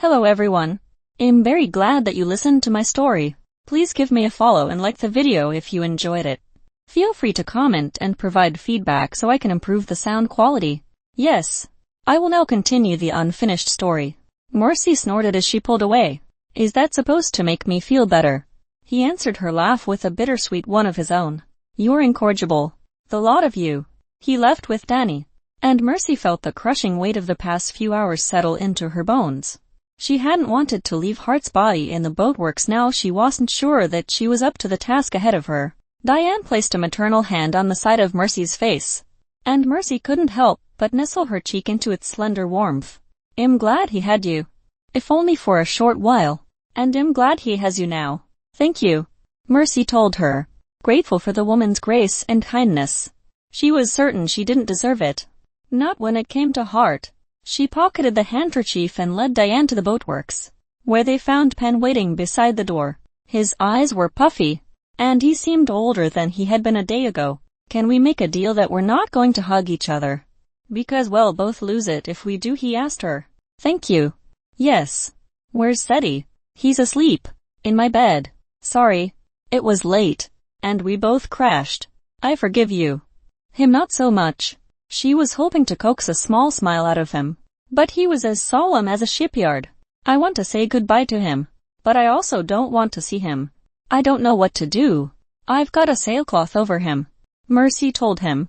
Hello everyone. I'm very glad that you listened to my story. Please give me a follow and like the video if you enjoyed it. Feel free to comment and provide feedback so I can improve the sound quality. Yes, I will now continue the unfinished story. Mercy snorted as she pulled away. Is that supposed to make me feel better? He answered her laugh with a bittersweet one of his own. You're incorrigible, the lot of you. He left with Danny, and Mercy felt the crushing weight of the past few hours settle into her bones. She hadn't wanted to leave Hart's body in the boatworks. Now she wasn't sure that she was up to the task ahead of her. Diane placed a maternal hand on the side of Mercy's face, and Mercy couldn't help but nestle her cheek into its slender warmth. I'm glad he had you, if only for a short while, and I'm glad he has you now. Thank you, Mercy told her, grateful for the woman's grace and kindness. She was certain she didn't deserve it. Not when it came to Hart. She pocketed the handkerchief and led Diane to the boatworks, where they found Penn waiting beside the door. His eyes were puffy, and he seemed older than he had been a day ago. Can we make a deal that we're not going to hug each other? Because we'll both lose it if we do, he asked her. Thank you. Yes. Where's Seti? He's asleep. In my bed. Sorry. It was late, and we both crashed. I forgive you. Him not so much. She was hoping to coax a small smile out of him, but he was as solemn as a shipyard. I want to say goodbye to him, but I also don't want to see him. I don't know what to do. I've got a sailcloth over him, Mercy told him.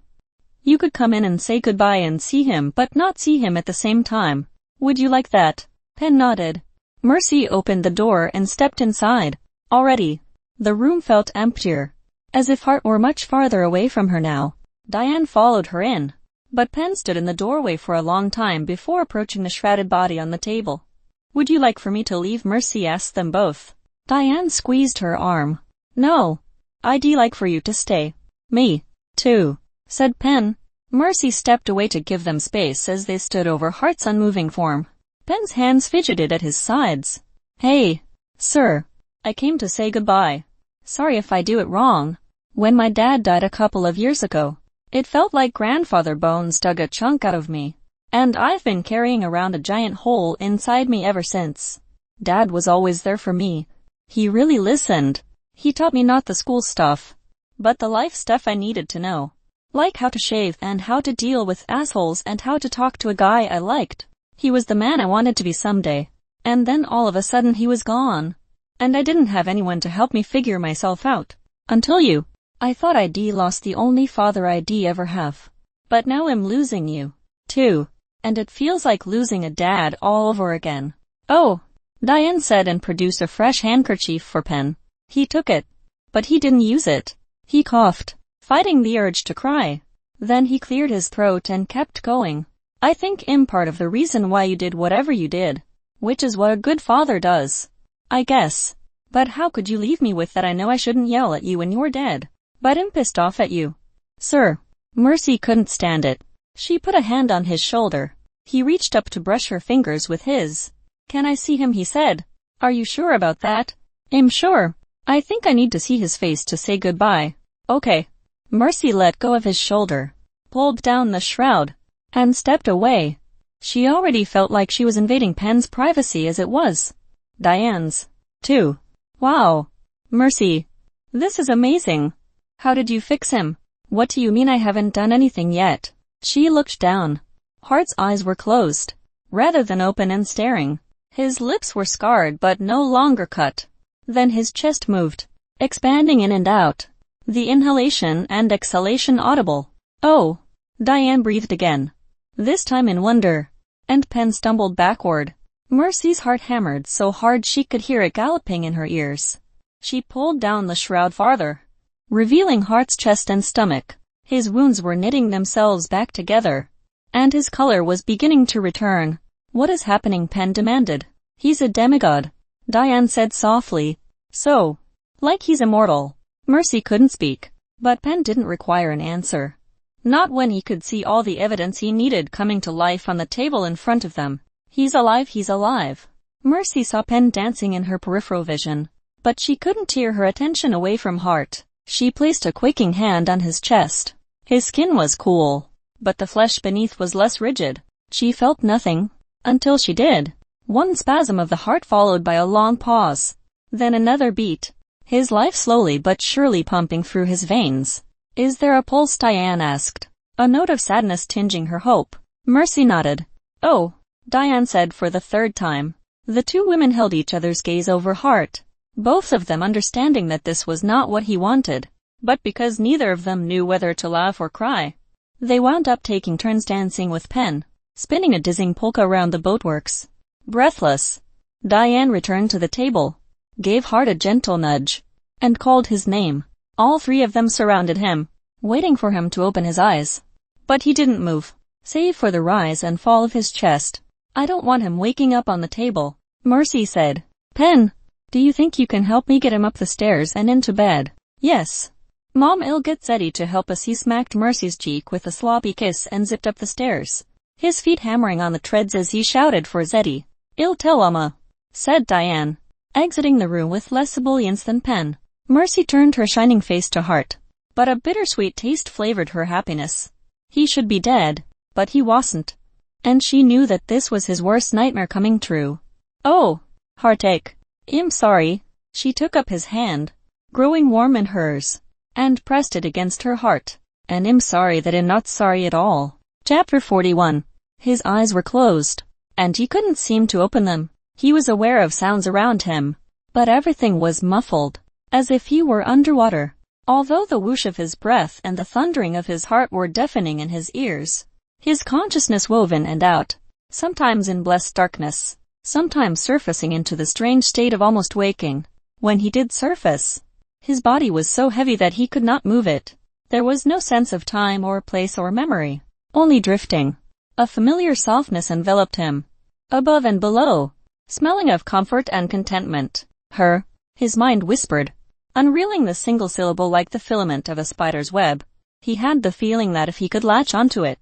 You could come in and say goodbye and see him, but not see him at the same time. Would you like that? Penn nodded. Mercy opened the door and stepped inside. Already, the room felt emptier, as if Hart were much farther away from her now. Diane followed her in, but Penn stood in the doorway for a long time before approaching the shrouded body on the table. Would you like for me to leave? Mercy asked them both. Diane squeezed her arm. No, I'd like for you to stay. Me, too, said Penn. Mercy stepped away to give them space as they stood over Hart's unmoving form. Penn's hands fidgeted at his sides. Hey, sir, I came to say goodbye. Sorry if I do it wrong. When my dad died a couple of years ago, it felt like grandfather bones dug a chunk out of me, and I've been carrying around a giant hole inside me ever since. Dad was always there for me. He really listened. He taught me not the school stuff, but the life stuff I needed to know, like how to shave and how to deal with assholes and how to talk to a guy I liked. He was the man I wanted to be someday, and then all of a sudden he was gone, and I didn't have anyone to help me figure myself out. Until you. I thought I'd lost the only father I'd ever have. But now I'm losing you, too. And it feels like losing a dad all over again. Oh, Diane said and produced a fresh handkerchief for Penn. He took it, but he didn't use it. He coughed, fighting the urge to cry. Then he cleared his throat and kept going. I think I'm part of the reason why you did whatever you did, which is what a good father does, I guess. But how could you leave me with that? I know I shouldn't yell at you when you're dead, but I'm pissed off at you. Sir, Mercy couldn't stand it. She put a hand on his shoulder. He reached up to brush her fingers with his. Can I see him? He said. Are you sure about that? I'm sure. I think I need to see his face to say goodbye. Okay. Mercy let go of his shoulder, pulled down the shroud, and stepped away. She already felt like she was invading Penn's privacy as it was. Diane's, too. Wow. Mercy. This is amazing. How did you fix him? What do you mean I haven't done anything yet? She looked down. Hart's eyes were closed, rather than open and staring. His lips were scarred but no longer cut. Then his chest moved, expanding in and out, the inhalation and exhalation audible. Oh, Diane breathed again, this time in wonder, and Penn stumbled backward. Mercy's heart hammered so hard she could hear it galloping in her ears. She pulled down the shroud farther, revealing Hart's chest and stomach. His wounds were knitting themselves back together, and his color was beginning to return. What is happening? Penn demanded. He's a demigod, Diane said softly. So, like he's immortal. Mercy couldn't speak, but Penn didn't require an answer. Not when he could see all the evidence he needed coming to life on the table in front of them. He's alive, he's alive. Mercy saw Penn dancing in her peripheral vision, but she couldn't tear her attention away from Hart. She placed a quaking hand on his chest. His skin was cool, but the flesh beneath was less rigid. She felt nothing, until she did. One spasm of the heart followed by a long pause. Then another beat. His life slowly but surely pumping through his veins. "Is there a pulse?" Diane asked, a note of sadness tinging her hope. Mercy nodded. "Oh," Diane said for the third time. The two women held each other's gaze over Hart, both of them understanding that this was not what he wanted, but because neither of them knew whether to laugh or cry. They wound up taking turns dancing with Pen, spinning a dizzying polka around the boatworks. Breathless, Diane returned to the table, gave Hart a gentle nudge, and called his name. All three of them surrounded him, waiting for him to open his eyes. But he didn't move, save for the rise and fall of his chest. "I don't want him waking up on the table," Mercy said. "Pen, do you think you can help me get him up the stairs and into bed?" "Yes. Mom, I'll get Zeddy to help us." He smacked Mercy's cheek with a sloppy kiss and zipped up the stairs, his feet hammering on the treads as he shouted for Zeddy. "I'll tell Amma," said Diane, exiting the room with less ebullience than Pen. Mercy turned her shining face to Hart, but a bittersweet taste flavored her happiness. He should be dead, but he wasn't, and she knew that this was his worst nightmare coming true. "Oh, Heartache, I'm sorry." She took up his hand, growing warm in hers, and pressed it against her heart. "And I'm sorry that I'm not sorry at all." Chapter 41. His eyes were closed, and he couldn't seem to open them. He was aware of sounds around him, but everything was muffled, as if he were underwater. Although the whoosh of his breath and the thundering of his heart were deafening in his ears, his consciousness wove in and out, sometimes in blessed darkness, sometimes surfacing into the strange state of almost waking. When he did surface, his body was so heavy that he could not move it. There was no sense of time or place or memory, only drifting. A familiar softness enveloped him, above and below, smelling of comfort and contentment. Her, his mind whispered, unreeling the single syllable like the filament of a spider's web. He had the feeling that if he could latch onto it,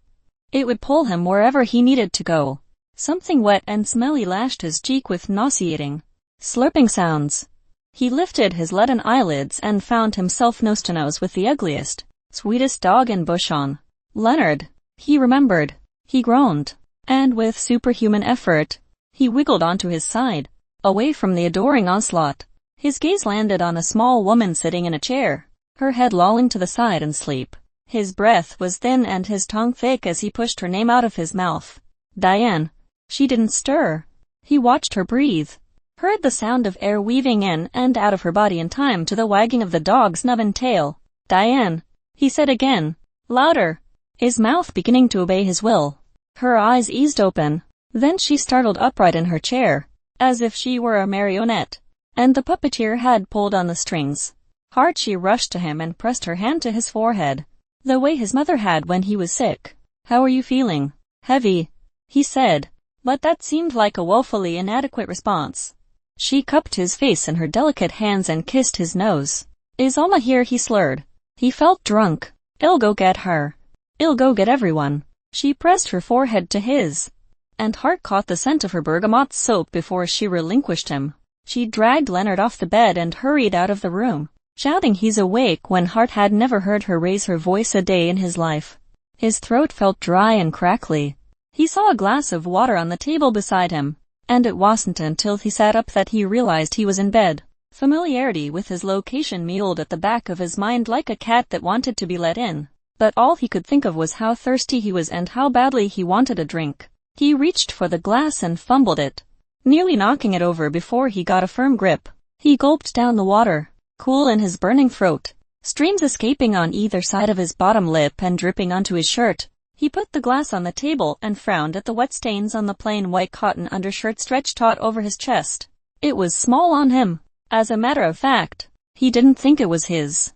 it would pull him wherever he needed to go. Something wet and smelly lashed his cheek with nauseating, slurping sounds. He lifted his leaden eyelids and found himself nose to nose with the ugliest, sweetest dog in Bushon. Leonard, he remembered. He groaned, and with superhuman effort, he wiggled onto his side, away from the adoring onslaught. His gaze landed on a small woman sitting in a chair, her head lolling to the side in sleep. His breath was thin and his tongue thick as he pushed her name out of his mouth. Diane. She didn't stir. He watched her breathe, heard the sound of air weaving in and out of her body in time to the wagging of the dog's nubbin tail. "Diane," he said again, louder, his mouth beginning to obey his will. Her eyes eased open. Then she startled upright in her chair, as if she were a marionette, and the puppeteer had pulled on the strings. Hard she rushed to him and pressed her hand to his forehead, the way his mother had when he was sick. "How are you feeling?" "Heavy," he said, but that seemed like a woefully inadequate response. She cupped his face in her delicate hands and kissed his nose. "Is Alma here?" he slurred. He felt drunk. "I'll go get her. I'll go get everyone." She pressed her forehead to his, and Hart caught the scent of her bergamot soap before she relinquished him. She dragged Leonard off the bed and hurried out of the room, shouting he's awake when Hart had never heard her raise her voice a day in his life. His throat felt dry and crackly. He saw a glass of water on the table beside him, and it wasn't until he sat up that he realized he was in bed. Familiarity with his location meowed at the back of his mind like a cat that wanted to be let in, but all he could think of was how thirsty he was and how badly he wanted a drink. He reached for the glass and fumbled it, nearly knocking it over before he got a firm grip. He gulped down the water, cool in his burning throat, streams escaping on either side of his bottom lip and dripping onto his shirt. He put the glass on the table and frowned at the wet stains on the plain white cotton undershirt stretched taut over his chest. It was small on him. As a matter of fact, he didn't think it was his.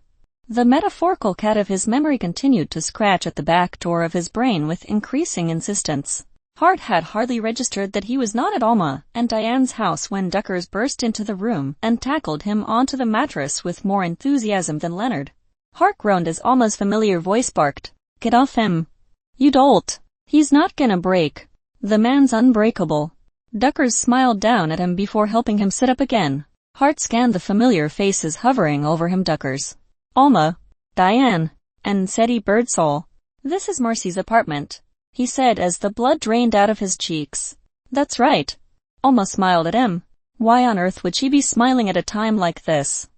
The metaphorical cat of his memory continued to scratch at the back door of his brain with increasing insistence. Hart had hardly registered that he was not at Alma and Diane's house when Duckers burst into the room and tackled him onto the mattress with more enthusiasm than Leonard. Hart groaned as Alma's familiar voice barked, "Get off him, you dolt. He's not gonna break. The man's unbreakable." Duckers smiled down at him before helping him sit up again. Hart scanned the familiar faces hovering over him. Duckers, Alma, Diane, and Sadie Birdsall. "This is Mercy's apartment," he said as the blood drained out of his cheeks. "That's right. Alma smiled at him. Why on earth would she be smiling at a time like this?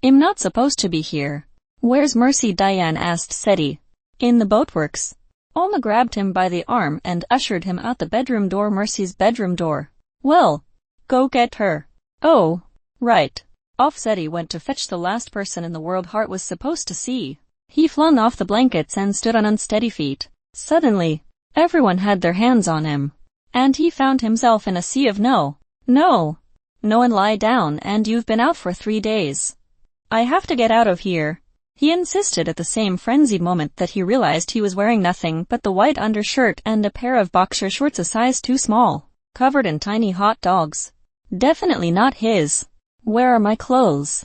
I'm not supposed to be here. Where's Mercy? Diane asked Seti. In the boatworks. Alma grabbed him by the arm and ushered him out the bedroom door. Mercy's bedroom door. Well, go get her. Oh, right. Off Seti went to fetch the last person in the world Hart was supposed to see. He flung off the blankets and stood on unsteady feet. Suddenly, everyone had their hands on him, and he found himself in a sea of no. No one lie down, and you've been out for 3 days. I have to get out of here, he insisted at the same frenzied moment that he realized he was wearing nothing but the white undershirt and a pair of boxer shorts a size too small, covered in tiny hot dogs. Definitely not his. Where are my clothes?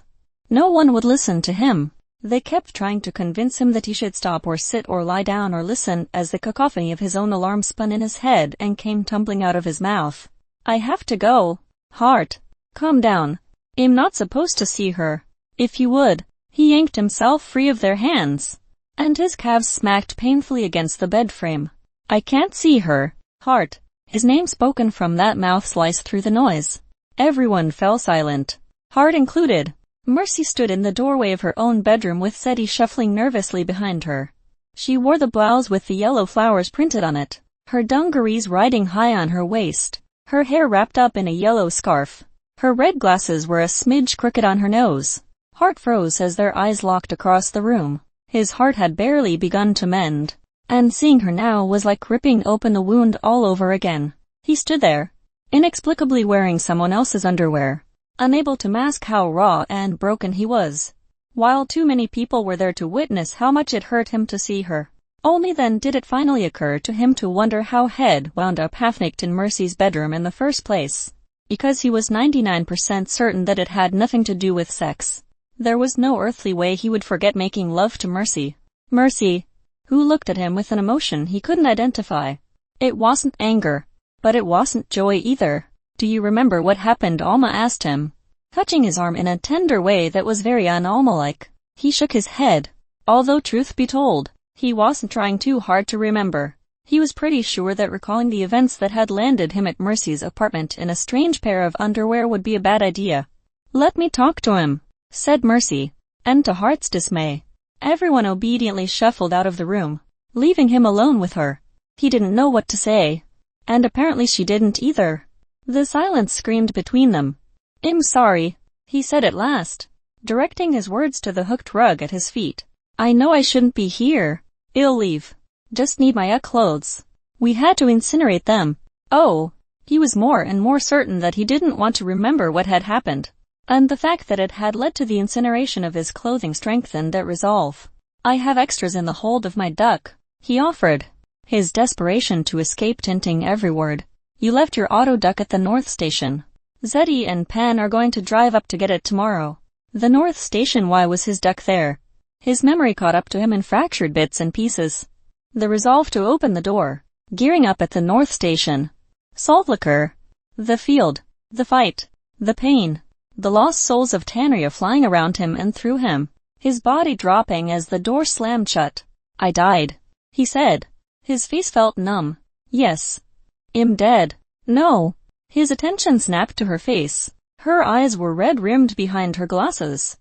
No one would listen to him. They kept trying to convince him that he should stop or sit or lie down or listen as the cacophony of his own alarm spun in his head and came tumbling out of his mouth. I have to go. Hart, calm down. I'm not supposed to see her. If you would. He yanked himself free of their hands, and his calves smacked painfully against the bed frame. I can't see her. Hart. His name spoken from that mouth sliced through the noise. Everyone fell silent. Hart included. Mercy stood in the doorway of her own bedroom with Seti shuffling nervously behind her. She wore the blouse with the yellow flowers printed on it, her dungarees riding high on her waist, her hair wrapped up in a yellow scarf. Her red glasses were a smidge crooked on her nose. Hart froze as their eyes locked across the room. His heart had barely begun to mend, and seeing her now was like ripping open the wound all over again. He stood there, inexplicably wearing someone else's underwear, unable to mask how raw and broken he was, while too many people were there to witness how much it hurt him to see her. Only then did it finally occur to him to wonder how Head wound up half-naked in Mercy's bedroom in the first place, because he was 99% certain that it had nothing to do with sex. There was no earthly way he would forget making love to Mercy. Mercy, who looked at him with an emotion he couldn't identify. It wasn't anger, but it wasn't joy either. Do you remember what happened? Alma asked him, touching his arm in a tender way that was very un-Alma-like. He shook his head, although truth be told, he wasn't trying too hard to remember. He was pretty sure that recalling the events that had landed him at Mercy's apartment in a strange pair of underwear would be a bad idea. Let me talk to him, said Mercy, and to Hart's dismay, everyone obediently shuffled out of the room, leaving him alone with her. He didn't know what to say, and apparently she didn't either. The silence screamed between them. I'm sorry, he said at last, directing his words to the hooked rug at his feet. I know I shouldn't be here. I'll leave. Just need my clothes. We had to incinerate them. Oh, he was more and more certain that he didn't want to remember what had happened, and the fact that it had led to the incineration of his clothing strengthened that resolve. I have extras in the hold of my duck, he offered, his desperation to escape tinting every word. You left your auto duck at the North Station. Zeddy and Pan are going to drive up to get it tomorrow. The North Station? Why was his duck there? His memory caught up to him in fractured bits and pieces. The resolve to open the door, gearing up at the North Station. Salt liquor. The field. The fight. The pain. The lost souls of Tanria flying around him and through him, his body dropping as the door slammed shut. I died, he said. His face felt numb. Yes. I'm dead. No. His attention snapped to her face. Her eyes were red-rimmed behind her glasses,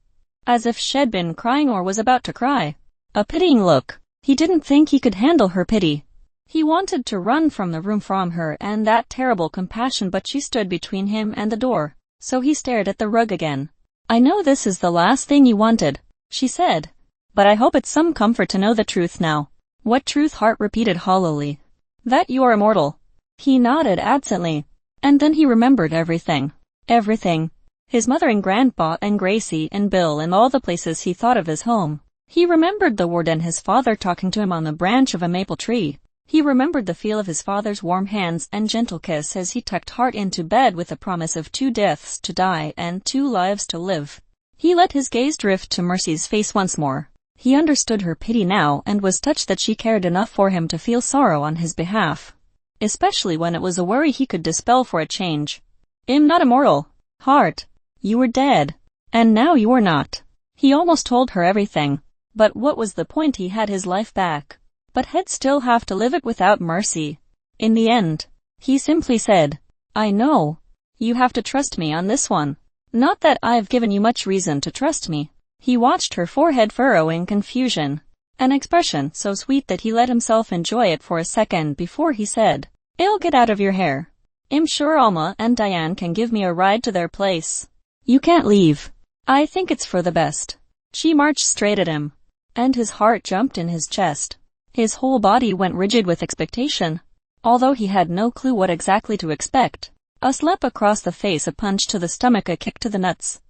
as if she'd been crying or was about to cry. A pitying look. He didn't think he could handle her pity. He wanted to run from the room from her and that terrible compassion, but she stood between him and the door, so he stared at the rug again. I know this is the last thing you wanted, she said, but I hope it's some comfort to know the truth now. What truth? Hart repeated hollowly. That you are immortal. He nodded absently, and then he remembered everything. Everything. His mother and Grandpa and Gracie and Bill and all the places he thought of as home. He remembered the ward and his father talking to him on the branch of a maple tree. He remembered the feel of his father's warm hands and gentle kiss as he tucked Hart into bed with the promise of 2 deaths to die and 2 lives to live. He let his gaze drift to Mercy's face once more. He understood her pity now and was touched that she cared enough for him to feel sorrow on his behalf, especially when it was a worry he could dispel for a change. I'm not immortal, Hart. You were dead, and now you are not. He almost told her everything, but what was the point? He had his life back, but he'd still have to live it without Mercy. In the end, he simply said, I know. You have to trust me on this one. Not that I've given you much reason to trust me. He watched her forehead furrow in confusion, an expression so sweet that he let himself enjoy it for a second before he said, "I'll get out of your hair. I'm sure Alma and Diane can give me a ride to their place. You can't leave. I think it's for the best." She marched straight at him, and his heart jumped in his chest. His whole body went rigid with expectation, although he had no clue what exactly to expect. A slap across the face, a punch to the stomach, a kick to the nuts.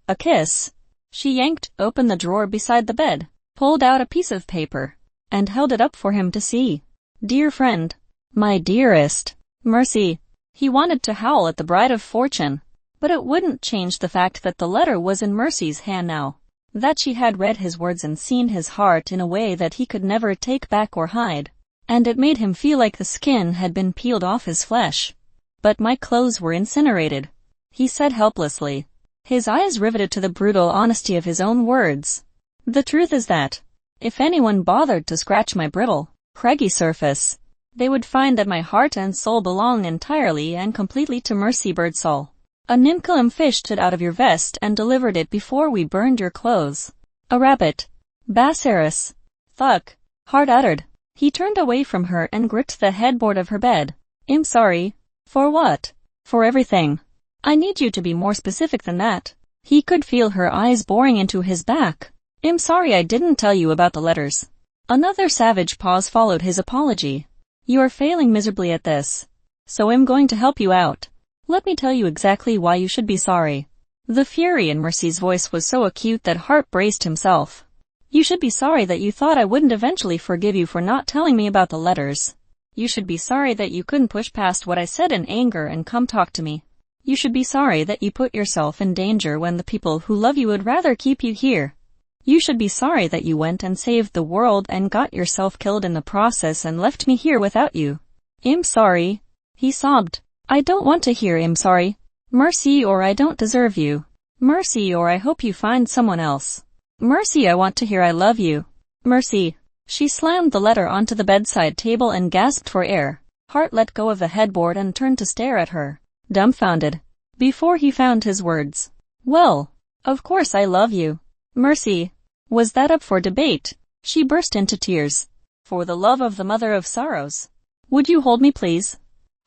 A kiss. She yanked open the drawer beside the bed, pulled out a piece of paper, and held it up for him to see. "Dear friend. My dearest. Mercy." He wanted to howl at the bride of fortune, but it wouldn't change the fact that the letter was in Mercy's hand now, that she had read his words and seen his heart in a way that he could never take back or hide, and it made him feel like the skin had been peeled off his flesh. "But my clothes were incinerated," he said helplessly, his eyes riveted to the brutal honesty of his own words. "The truth is that, if anyone bothered to scratch my brittle, craggy surface, they would find that my heart and soul belong entirely and completely to Mercy Birdsall. A Nimkalim fished it out of your vest and delivered it before we burned your clothes. A rabbit. Bassaris. Thuck." Hart uttered. He turned away from her and gripped the headboard of her bed. "I'm sorry." "For what?" "For everything." "I need you to be more specific than that." He could feel her eyes boring into his back. "I'm sorry I didn't tell you about the letters." Another savage pause followed his apology. "You are failing miserably at this, so I'm going to help you out. Let me tell you exactly why you should be sorry." The fury in Mercy's voice was so acute that Hart braced himself. "You should be sorry that you thought I wouldn't eventually forgive you for not telling me about the letters. You should be sorry that you couldn't push past what I said in anger and come talk to me. You should be sorry that you put yourself in danger when the people who love you would rather keep you here. You should be sorry that you went and saved the world and got yourself killed in the process and left me here without you." "I'm sorry," he sobbed. "I don't want to hear 'I'm sorry.' Mercy, or I don't deserve you. Mercy, or I hope you find someone else. Mercy, I want to hear 'I love you.' Mercy." She slammed the letter onto the bedside table and gasped for air. Hart let go of the headboard and turned to stare at her, dumbfounded, before he found his words. "Well, of course I love you. Mercy. Was that up for debate?" She burst into tears. "For the love of the mother of sorrows. Would you hold me, please?"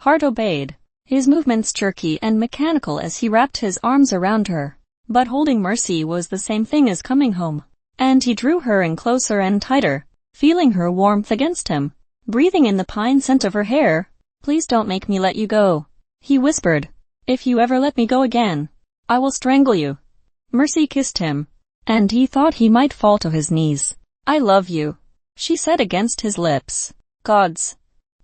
Hart obeyed, his movements jerky and mechanical as he wrapped his arms around her. But holding Mercy was the same thing as coming home, and he drew her in closer and tighter, feeling her warmth against him, breathing in the pine scent of her hair. "Please don't make me let you go," he whispered. "If you ever let me go again, I will strangle you." Mercy kissed him, and he thought he might fall to his knees. "I love you," she said against his lips. "Gods,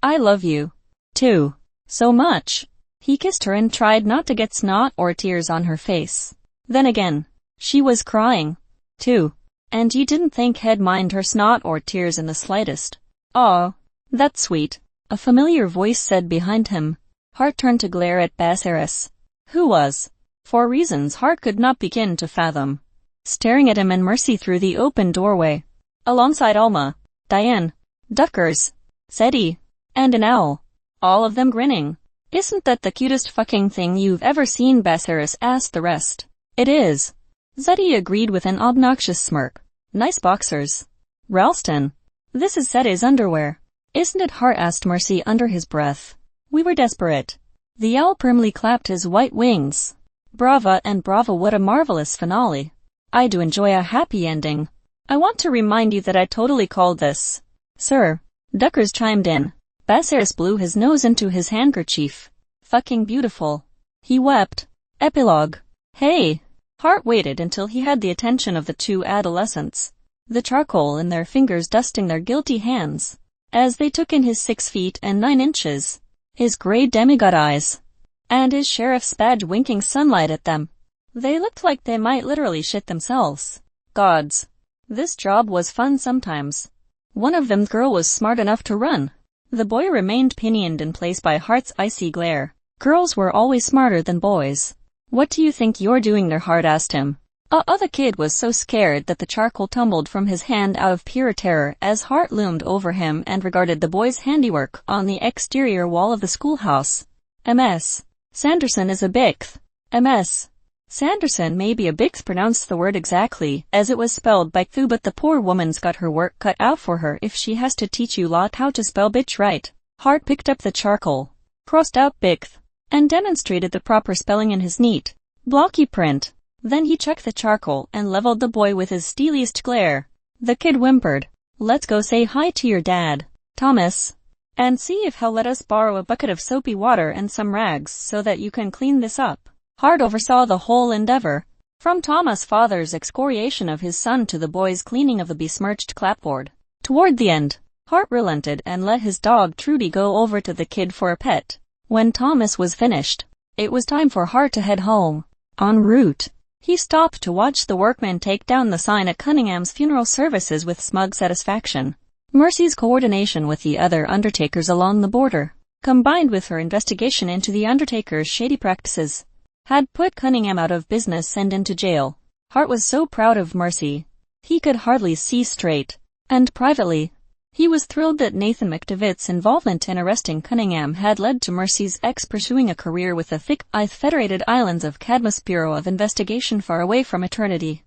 I love you, too, so much." He kissed her and tried not to get snot or tears on her face. Then again, she was crying, too, and he didn't think he'd mind her snot or tears in the slightest. "Aw, that's sweet," a familiar voice said behind him. Hart turned to glare at Bassaris, who was, for reasons Hart could not begin to fathom, staring at him and Mercy through the open doorway, alongside Alma, Diane, Duckers, Seti, and an owl, all of them grinning. "Isn't that the cutest fucking thing you've ever seen?" Bassaris asked the rest. "It is," Seti agreed with an obnoxious smirk. "Nice boxers. Ralston, this is Seti's underwear." "Isn't it?" Hart asked Mercy under his breath. "We were desperate." The owl primly clapped his white wings. "Brava and brava, what a marvelous finale. I do enjoy a happy ending. I want to remind you that I totally called this." "Sir," Duckers chimed in. Bassaris blew his nose into his handkerchief. "Fucking beautiful." He wept. Epilogue. "Hey." Hart waited until he had the attention of the two adolescents, the charcoal in their fingers dusting their guilty hands, as they took in his 6 feet and 9 inches, his gray demigod eyes, and his sheriff's badge winking sunlight at them. They looked like they might literally shit themselves. Gods. This job was fun sometimes. One of them girl was smart enough to run. The boy remained pinioned in place by Hart's icy glare. Girls were always smarter than boys. "What do you think you're doing there?" Hart asked him. The kid was so scared that the charcoal tumbled from his hand out of pure terror as Hart loomed over him and regarded the boy's handiwork on the exterior wall of the schoolhouse. "MS. Sanderson is a bixth. MS. Sanderson may be a bixth pronounced the word exactly as it was spelled by Thu, but the poor woman's got her work cut out for her if she has to teach you lot how to spell bitch right. Hart picked up the charcoal, crossed out bixth, and demonstrated the proper spelling in his neat, blocky print. Then he chucked the charcoal and leveled the boy with his steeliest glare. The kid whimpered, "Let's go say hi to your dad, Thomas, and see if he'll let us borrow a bucket of soapy water and some rags so that you can clean this up." Hart oversaw the whole endeavor, from Thomas' father's excoriation of his son to the boy's cleaning of the besmirched clapboard. Toward the end, Hart relented and let his dog Trudy go over to the kid for a pet. When Thomas was finished, it was time for Hart to head home. En route, he stopped to watch the workmen take down the sign at Cunningham's funeral services with smug satisfaction. Mercy's coordination with the other undertakers along the border, combined with her investigation into the Undertakers' shady practices, had put Cunningham out of business and into jail. Hart was so proud of Mercy, he could hardly see straight, and privately, he was thrilled that Nathan McDevitt's involvement in arresting Cunningham had led to Mercy's ex pursuing a career with the thick-eyed Federated Islands of Cadmus Bureau of Investigation far away from eternity.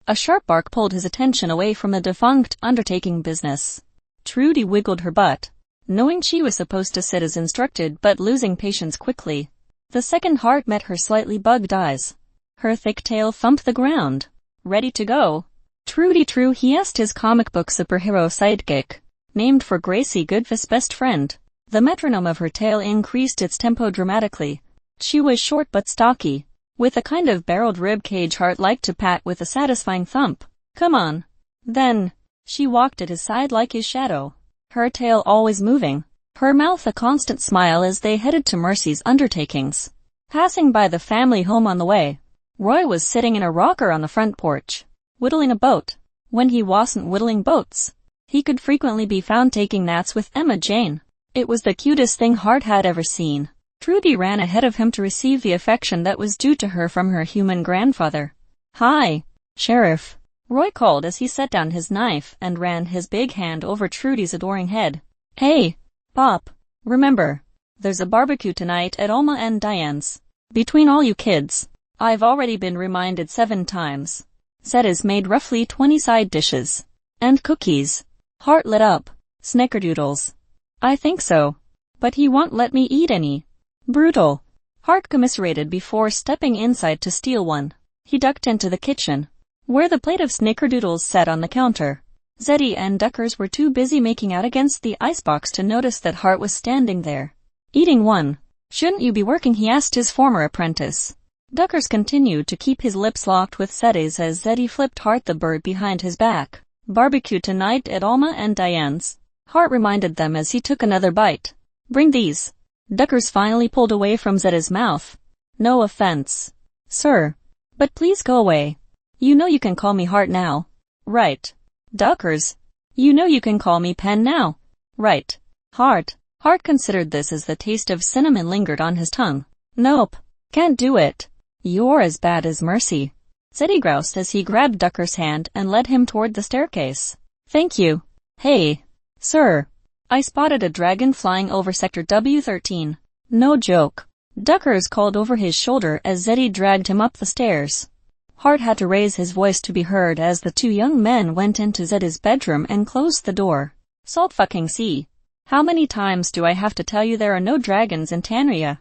A sharp bark pulled his attention away from the defunct Undertaking business. Trudy wiggled her butt, knowing she was supposed to sit as instructed but losing patience quickly. The second Hart met her slightly bugged eyes. Her thick tail thumped the ground. "Ready to go?" "Trudy True," he asked his comic book superhero sidekick, named for Gracie Goodfist's best friend. The metronome of her tail increased its tempo dramatically. She was short but stocky, with a kind of barreled rib cage Hart liked to pat with a satisfying thump. "Come on." Then, she walked at his side like his shadow, her tail always moving, her mouth a constant smile as they headed to Mercy's Undertakings. Passing by the family home on the way, Roy was sitting in a rocker on the front porch, whittling a boat. When he wasn't whittling boats, he could frequently be found taking naps with Emma Jane. It was the cutest thing Hart had ever seen. Trudy ran ahead of him to receive the affection that was due to her from her human grandfather. "Hi, Sheriff," Roy called as he set down his knife and ran his big hand over Trudy's adoring head. "Hey, Pop, remember, there's a barbecue tonight at Alma and Diane's. Between all you kids, I've already been reminded 7 times. Zedda's made roughly 20 side dishes. And cookies." Hart lit up. "Snickerdoodles." "I think so. But he won't let me eat any." "Brutal." Hart commiserated before stepping inside to steal one. He ducked into the kitchen, where the plate of snickerdoodles sat on the counter. Zeddy and Duckers were too busy making out against the icebox to notice that Hart was standing there, eating one. "Shouldn't you be working?" he asked his former apprentice. Duckers continued to keep his lips locked with Zeddy's as Zeddy flipped Hart the bird behind his back. "Barbecue tonight at Alma and Diane's," Hart reminded them as he took another bite. "Bring these." Duckers finally pulled away from Zedda's mouth. "No offense, sir, but please go away. You know you can call me Hart now." "Right." "Duckers, you know you can call me Pen now." "Right." "Hart." Hart considered this as the taste of cinnamon lingered on his tongue. "Nope, can't do it. You're as bad as Mercy," Zeddy groused as he grabbed Ducker's hand and led him toward the staircase. "Thank you." "Hey, sir, I spotted a dragon flying over Sector W13. "No joke," Duckers called over his shoulder as Zeddy dragged him up the stairs. Hart had to raise his voice to be heard as the 2 young men went into Zeddy's bedroom and closed the door. "Salt fucking sea. How many times do I have to tell you there are no dragons in Tanria?"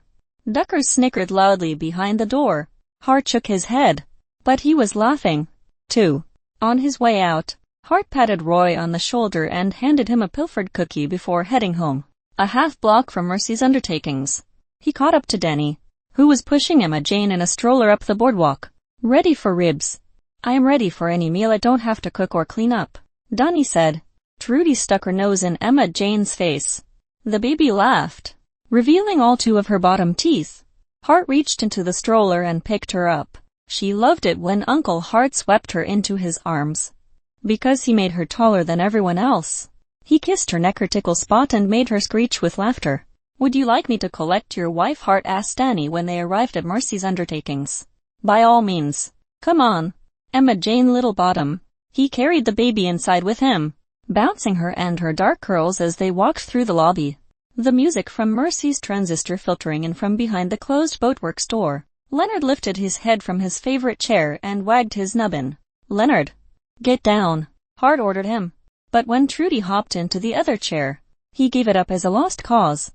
Duckers snickered loudly behind the door. Hart shook his head, but he was laughing, too. On his way out, Hart patted Roy on the shoulder and handed him a pilfered cookie before heading home. A half-block from Mercy's Undertakings, he caught up to Denny, who was pushing Emma Jane in a stroller up the boardwalk. "Ready for ribs?" "I am ready for any meal I don't have to cook or clean up," Donnie said. Trudy stuck her nose in Emma Jane's face. The baby laughed, revealing all 2 of her bottom teeth. Hart reached into the stroller and picked her up. She loved it when Uncle Hart swept her into his arms, because he made her taller than everyone else. He kissed her neck or tickle spot and made her screech with laughter. "Would you like me to collect your wife?" Hart asked Danny when they arrived at Mercy's Undertakings. "By all means. Come on, Emma Jane Littlebottom." He carried the baby inside with him, bouncing her and her dark curls as they walked through the lobby. the music from Mercy's transistor filtering in from behind the closed boatworks door. Leonard lifted his head from his favorite chair and wagged his nubbin. "Leonard, get down," Hart ordered him. But when Trudy hopped into the other chair, he gave it up as a lost cause.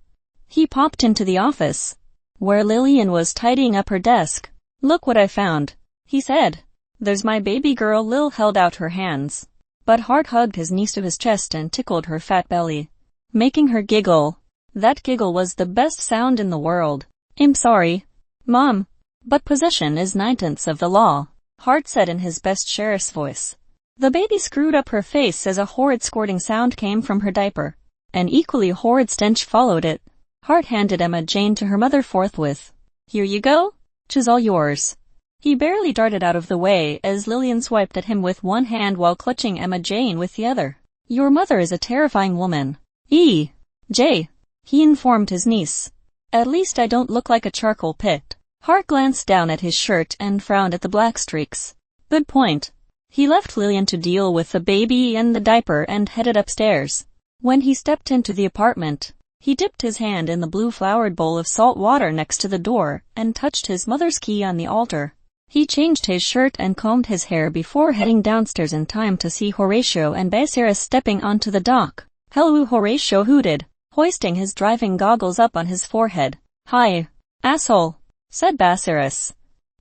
He popped into the office, where Lillian was tidying up her desk. "Look what I found," he said. "There's my baby girl." Lil held out her hands, but Hart hugged his niece to his chest and tickled her fat belly, making her giggle. That giggle was the best sound in the world. "I'm sorry, Mom, but possession is 9/10 of the law," Hart said in his best sheriff's voice. The baby screwed up her face as a horrid squirting sound came from her diaper. An equally horrid stench followed it. Hart handed Emma Jane to her mother forthwith. "Here you go. 'Tis all yours." He barely darted out of the way as Lillian swiped at him with one hand while clutching Emma Jane with the other. "Your mother is a terrifying woman." E.J., he informed his niece. "At least I don't look like a charcoal pit." Hart glanced down at his shirt and frowned at the black streaks. "Good point." He left Lillian to deal with the baby and the diaper and headed upstairs. When he stepped into the apartment, he dipped his hand in the blue-flowered bowl of salt water next to the door and touched his mother's key on the altar. He changed his shirt and combed his hair before heading downstairs in time to see Horatio and Baceres stepping onto the dock. "Hello," Horatio hooted, hoisting his driving goggles up on his forehead. "Hi, asshole," said Baceres.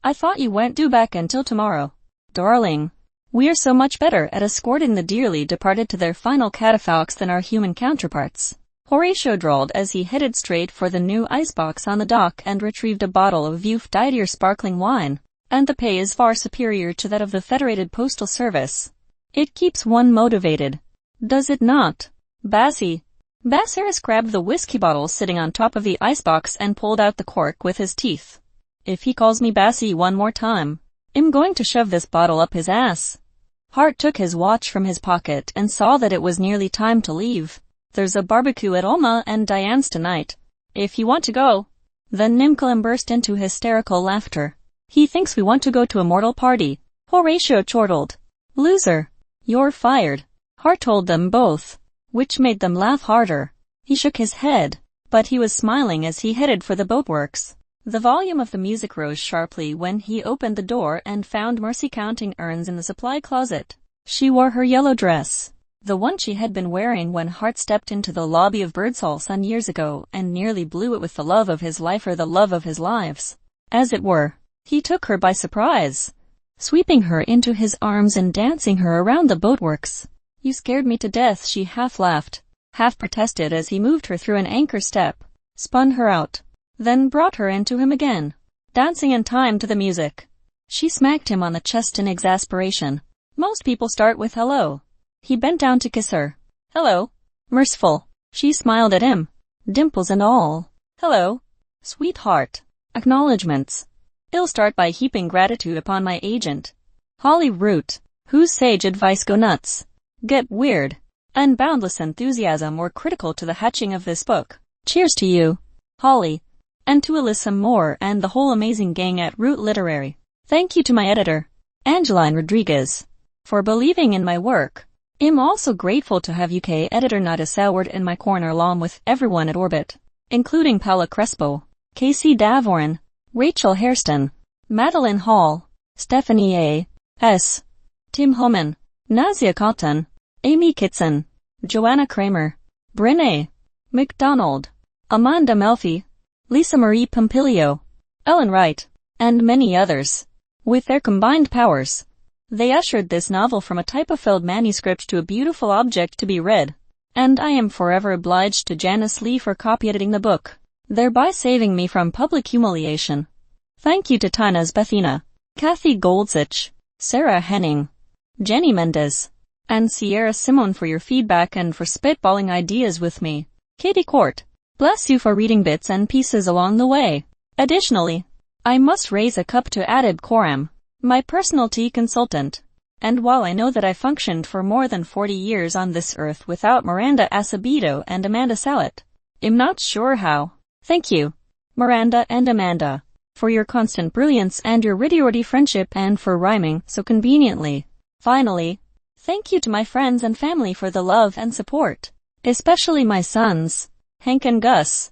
"I thought you weren't due back until tomorrow." "Darling, we're so much better at escorting the dearly departed to their final catafalques than our human counterparts," Horatio drawled as he headed straight for the new icebox on the dock and retrieved a bottle of Veuve Didier sparkling wine. "And the pay is far superior to that of the Federated Postal Service. It keeps one motivated, does it not, Bassie?" Baceres grabbed the whiskey bottle sitting on top of the icebox and pulled out the cork with his teeth. "If he calls me Bassie one more time, I'm going to shove this bottle up his ass." Hart took his watch from his pocket and saw that it was nearly time to leave. "There's a barbecue at Alma and Diane's tonight, if you want to go." Then Nimcolin burst into hysterical laughter. "He thinks we want to go to a mortal party," Horatio chortled. "Loser, you're fired," Hart told them both, which made them laugh harder. He shook his head, but he was smiling as he headed for the boatworks. The volume of the music rose sharply when he opened the door and found Mercy counting urns in the supply closet. She wore her yellow dress, the one she had been wearing when Hart stepped into the lobby of Birdsall Son years ago and nearly blew it with the love of his life or the love of his lives, as it were. He took her by surprise, sweeping her into his arms and dancing her around the boatworks. "You scared me to death," she half laughed, half protested as he moved her through an anchor step, spun her out, then brought her into him again, dancing in time to the music. She smacked him on the chest in exasperation. "Most people start with hello." He bent down to kiss her. "Hello, merciful." She smiled at him, dimples and all. "Hello, sweetheart." Acknowledgements. "I'll start by heaping gratitude upon my agent, Holly Root, whose sage advice go nuts, get weird, and boundless enthusiasm were critical to the hatching of this book. Cheers to you, Holly, and to Alyssa Moore and the whole amazing gang at Root Literary. Thank you to my editor, Angeline Rodriguez, for believing in my work. I'm also grateful to have UK editor Nada Soward in my corner along with everyone at Orbit, including Paula Crespo, Casey Davorin, Rachel Hairston, Madeline Hall, Stephanie A. S., Tim Homan, Nazia Cotton, Amy Kitson, Joanna Kramer, Brene McDonald, Amanda Melfi, Lisa Marie Pompilio, Ellen Wright, and many others. With their combined powers, they ushered this novel from a typo-filled manuscript to a beautiful object to be read, and I am forever obliged to Janice Lee for copy editing the book, thereby saving me from public humiliation. Thank you to Tina's Bethina, Kathy Goldsich, Sarah Henning, Jenny Mendez, and Sierra Simone for your feedback and for spitballing ideas with me. Katie Court, bless you for reading bits and pieces along the way. Additionally, I must raise a cup to Adib Koram, my personal tea consultant. And while I know that I functioned for more than 40 years on this earth without Miranda Acevedo and Amanda Sallet, I'm not sure how. Thank you, Miranda and Amanda, for your constant brilliance and your witty friendship and for rhyming so conveniently. Finally, thank you to my friends and family for the love and support, especially my sons, Hank and Gus.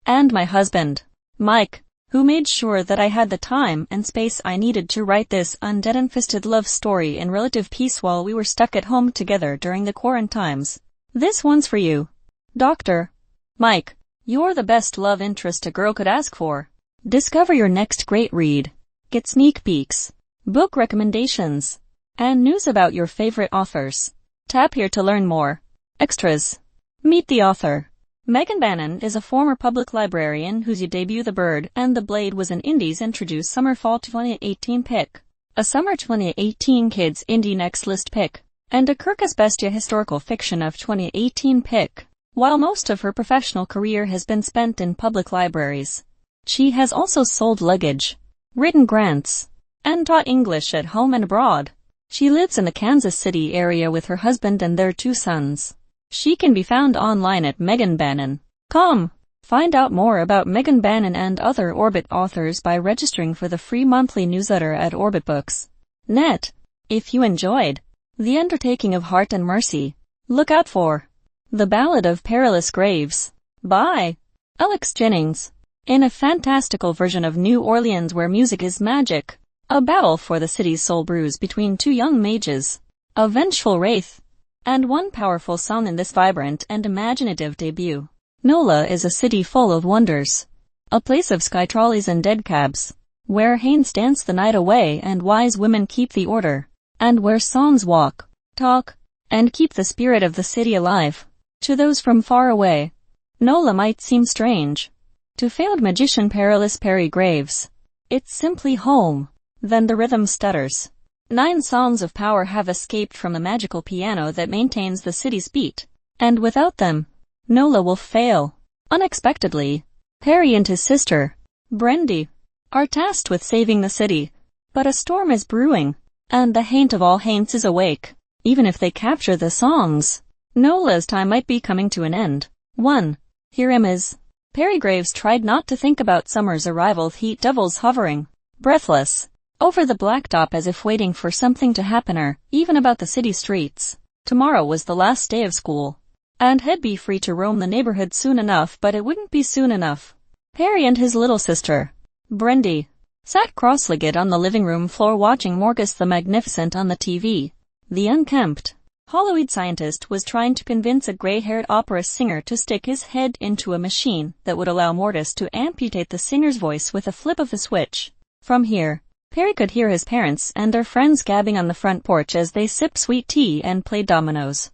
And my husband, Mike, who made sure that I had the time and space I needed to write this undead-infested love story in relative peace while we were stuck at home together during the quarantines. This one's for you, Dr. Mike. You're the best love interest a girl could ask for. Discover your next great read. Get sneak peeks, book recommendations, and news about your favorite authors. Tap here to learn more. Extras. Meet the author. Megan Bannon is a former public librarian whose debut The Bird and the Blade was an Indies Introduced Summer-Fall 2018 pick, a Summer 2018 Kids Indie Next List pick, and a Kirkus Bestia Historical Fiction of 2018 pick. While most of her professional career has been spent in public libraries, she has also sold luggage, written grants, and taught English at home and abroad. She lives in the Kansas City area with her husband and their 2 sons. She can be found online at meganbannon.com. Find out more about Megan Bannon and other Orbit authors by registering for the free monthly newsletter at orbitbooks.net. If you enjoyed The Undertaking of Hart and Mercy, look out for The Ballad of Perilous Graves by Alex Jennings. In a fantastical version of New Orleans where music is magic, a battle for the city's soul brews between 2 young mages, a vengeful wraith, and one powerful son in this vibrant and imaginative debut. Nola is a city full of wonders, a place of sky trolleys and dead cabs, where Haines dance the night away and wise women keep the order, and where songs walk, talk, and keep the spirit of the city alive. To those from far away, Nola might seem strange. To failed magician Perilous Perry Graves, it's simply home. Then the rhythm stutters. 9 songs of power have escaped from the magical piano that maintains the city's beat, and without them, Nola will fail. Unexpectedly, Perry and his sister, Brendy, are tasked with saving the city, but a storm is brewing, and the Haint of all Haints is awake. Even if they capture the songs, Nola's time might be coming to an end. 1. Here him is. Perry Graves tried not to think about summer's arrival. Heat devils hovering, breathless, over the blacktop as if waiting for something to happen or even about the city streets. Tomorrow was the last day of school, and he'd be free to roam the neighborhood soon enough, but it wouldn't be soon enough. Perry and his little sister, Brendy, sat cross-legged on the living room floor watching Morgus the Magnificent on the TV. The unkempt, hollow-eyed scientist was trying to convince a gray-haired opera singer to stick his head into a machine that would allow Morgus to amputate the singer's voice with a flip of the switch. From here, Perry could hear his parents and their friends gabbing on the front porch as they sipped sweet tea and played dominoes.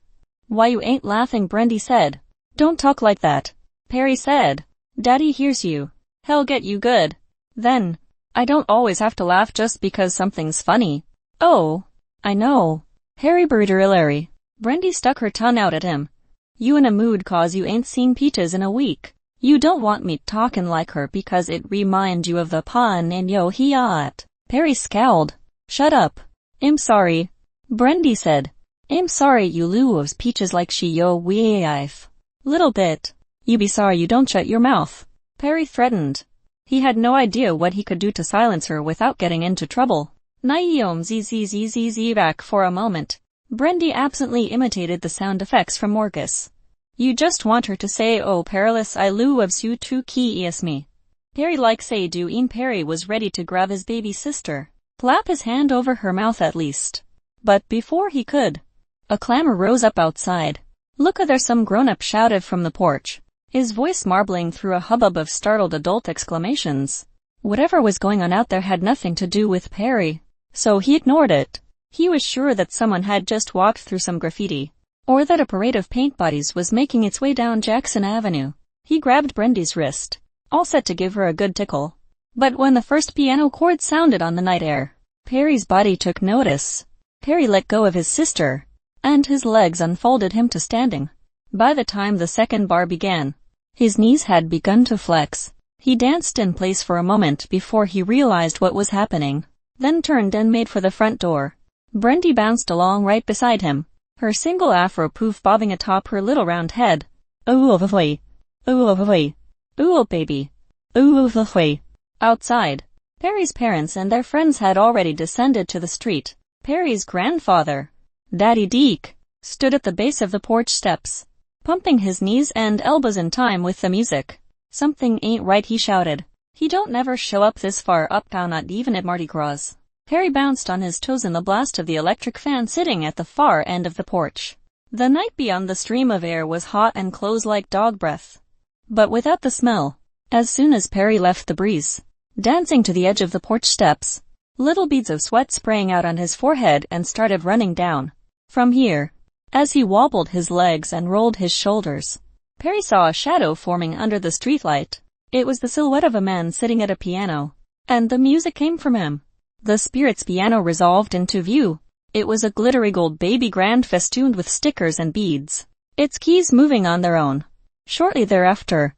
"Why you ain't laughing?" Brendy said. "Don't talk like that," Perry said. "Daddy hears you. He'll get you good." Then, "I don't always have to laugh just because something's funny." "Oh, I know." Harry Larry. Brendy stuck her tongue out at him. "You in a mood 'cause you ain't seen Peaches in a week. You don't want me talking like her because it remind you of the pun in yo he ought." Perry scowled. "Shut up." "I'm sorry," Brendy said. "I'm sorry you loves Peaches like she yo wife. Little bit. You be sorry you don't shut your mouth," Perry threatened. He had no idea what he could do to silence her without getting into trouble. "Naeom zzz back for a moment." Brendy absently imitated the sound effects from Morgus. "You just want her to say, 'Oh, Perilous, I loves you too key is me.'" Perry like say do in Perry was ready to grab his baby sister, clap his hand over her mouth at least. But before he could, a clamor rose up outside. "Look, there's some grown-up," shouted from the porch, his voice marbling through a hubbub of startled adult exclamations. Whatever was going on out there had nothing to do with Perry, so he ignored it. He was sure that someone had just walked through some graffiti, or that a parade of paint bodies was making its way down Jackson Avenue. He grabbed Brendy's wrist, all set to give her a good tickle. But when the first piano chord sounded on the night air, Perry's body took notice. Perry let go of his sister, and his legs unfolded him to standing. By the time the second bar began, his knees had begun to flex. He danced in place for a moment before he realized what was happening, then turned and made for the front door. Brendy bounced along right beside him, her single afro poof bobbing atop her little round head. "Ooh, boy. Ooh, boy. Ooh, baby. Ooh, boy." Outside, Perry's parents and their friends had already descended to the street. Perry's grandfather, Daddy Deke, stood at the base of the porch steps, pumping his knees and elbows in time with the music. "Something ain't right," he shouted. "He don't never show up this far uptown, not even at Mardi Gras." Perry bounced on his toes in the blast of the electric fan sitting at the far end of the porch. The night beyond the stream of air was hot and close like dog breath, but without the smell. As soon as Perry left the breeze, dancing to the edge of the porch steps, little beads of sweat sprang out on his forehead and started running down. From here, as he wobbled his legs and rolled his shoulders, Perry saw a shadow forming under the streetlight. It was the silhouette of a man sitting at a piano, and the music came from him. The spirit's piano resolved into view. It was a glittery gold baby grand festooned with stickers and beads, its keys moving on their own. Shortly thereafter,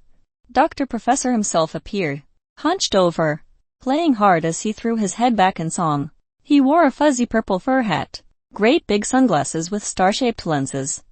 Dr. Professor himself appeared, hunched over, playing hard as he threw his head back in song. He wore a fuzzy purple fur hat, great big sunglasses with star-shaped lenses,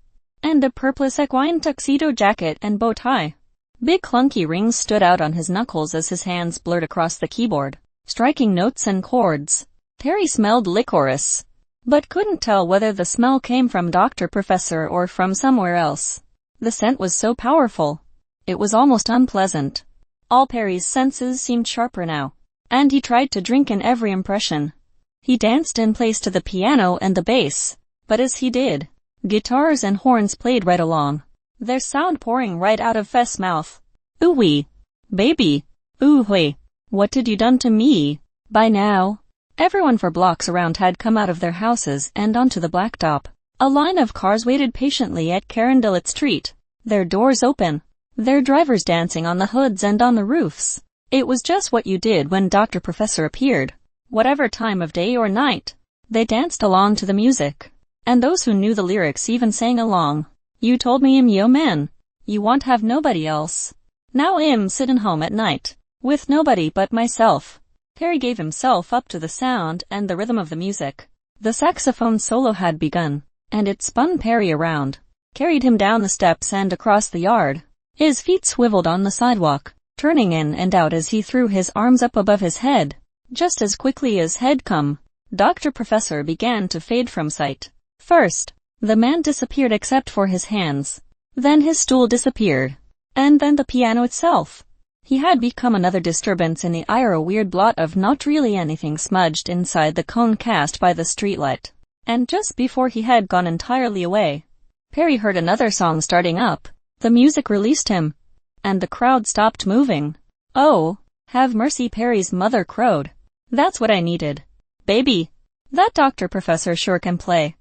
and a purplish equine tuxedo jacket and bow tie. Big clunky rings stood out on his knuckles as his hands blurred across the keyboard, striking notes and chords. Perry smelled licorice, but couldn't tell whether the smell came from Dr. Professor or from somewhere else. The scent was so powerful, it was almost unpleasant. All Perry's senses seemed sharper now, and he tried to drink in every impression. He danced in place to the piano and the bass, but as he did, guitars and horns played right along, their sound pouring right out of Fess's mouth. "Ooh-wee, baby, ooh-wee, what did you done to me?" By now, everyone for blocks around had come out of their houses and onto the blacktop. A line of cars waited patiently at Carondelet Street, their doors open, their drivers dancing on the hoods and on the roofs. It was just what you did when Dr. Professor appeared. Whatever time of day or night, they danced along to the music, and those who knew the lyrics even sang along. "You told me yo man, you want have nobody else. Now sittin' home at night, with nobody but myself." Perry gave himself up to the sound and the rhythm of the music. The saxophone solo had begun, and it spun Perry around, carried him down the steps and across the yard. His feet swiveled on the sidewalk, turning in and out as he threw his arms up above his head. Just as quickly as had come, Dr. Professor began to fade from sight. First, the man disappeared except for his hands. Then his stool disappeared, and then the piano itself. He had become another disturbance in the air, a weird blot of not really anything smudged inside the cone cast by the streetlight. And just before he had gone entirely away, Perry heard another song starting up. The music released him, and the crowd stopped moving. "Oh, have mercy," Perry's mother crowed. "That's what I needed. Baby, that Dr. Professor sure can play.